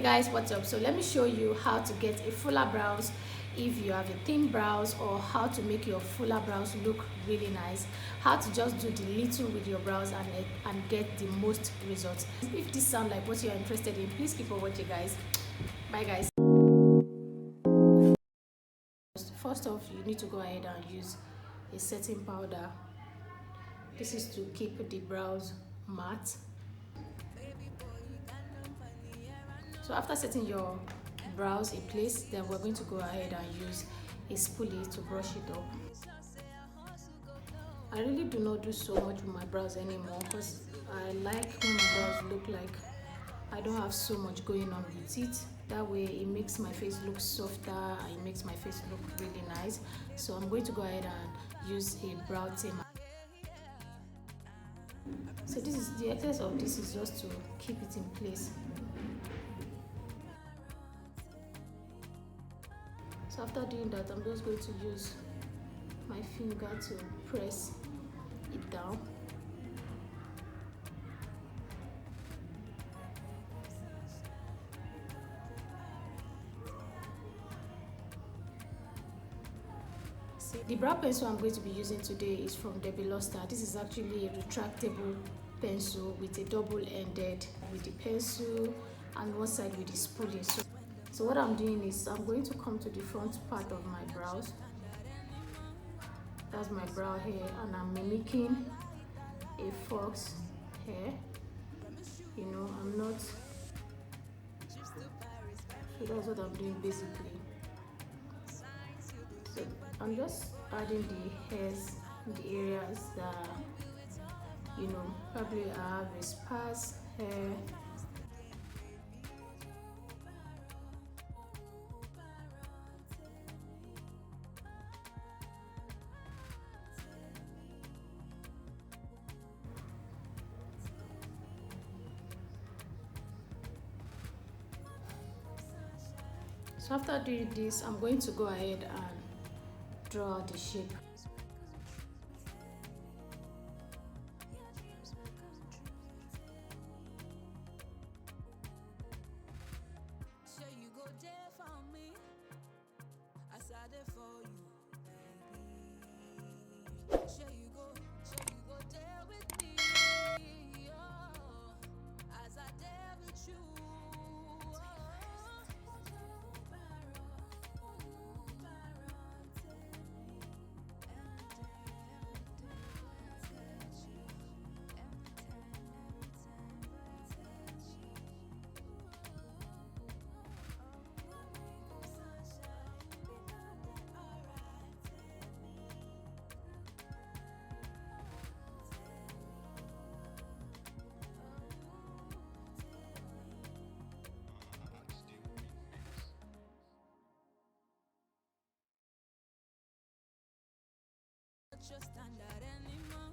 Hey guys, what's up? So let me show you how to get a fuller brows if you have a thin brows, or how to make your fuller brows look really nice, how to just do the little with your brows and get the most results. If this sounds like what you're interested in, please keep on watching, guys. Bye guys. First off, you need to go ahead and use a setting powder. This is to keep the brows matte. So after setting your brows in place, then we're going to go ahead and use a spoolie to brush it up. I really do not do so much with my brows anymore because I like when my brows look like I don't have so much going on with it. That way it makes my face look softer and it makes my face look really nice. So I'm going to go ahead and use a brow tamer. So this is the excess of this is just to keep it in place. So after doing that, I'm just going to use my finger to press it down. See, the brow pencil I'm going to be using today is from Deluxe. This is actually a retractable pencil with a double-ended with the pencil and one side with the spoolie. So what I'm doing is I'm going to come to the front part of my brows. That's my brow hair, and I'm mimicking a fox hair. You know, I'm not. So that's what I'm doing basically. So I'm just adding the hairs in the areas that, you know, probably I have a sparse hair. So after doing this, I'm going to go ahead and draw out the shape. Just standard anymore.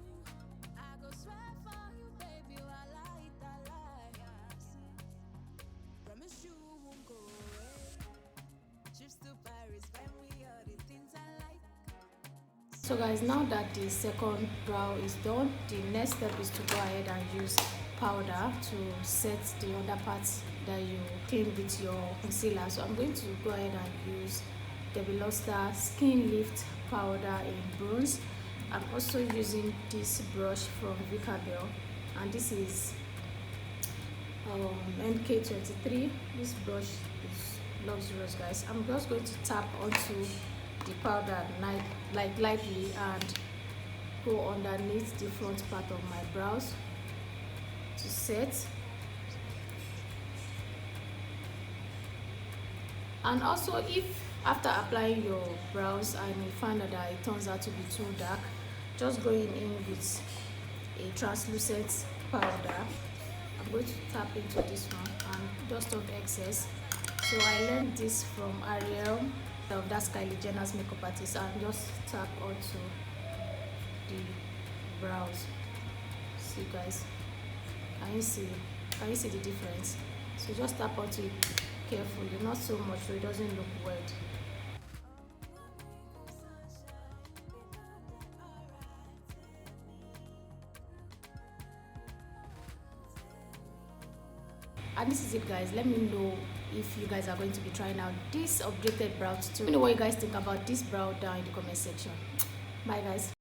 I go swear for you, baby, while I eat that life. Promise you won't go away. Trips to Paris, when we are the things I like. So guys, now that the second brow is done, the next step is to go ahead and use powder to set the other parts that you clean with your concealer. So I'm going to go ahead and use the Deluxe Skin Lift powder in bronze. I'm also using this brush from Vicabel, and this is MK23. This brush is luxurious, guys. I'm just going to tap onto the powder lightly and go underneath the front part of my brows to set. And also, if after applying your brows and you find that it turns out to be too dark, just going in with a translucent powder. I'm going to tap into this one and dust off excess. So I learned this from Ariel, that's Kylie Jenner's makeup artist, and just tap onto the brows. See guys, can you see the difference? So just tap onto it carefully, not so much so it doesn't look weird. And this is it, guys. Let me know if you guys are going to be trying out this updated brow tutorial. Let me know what you guys think about this brow down in the comment section. Bye guys.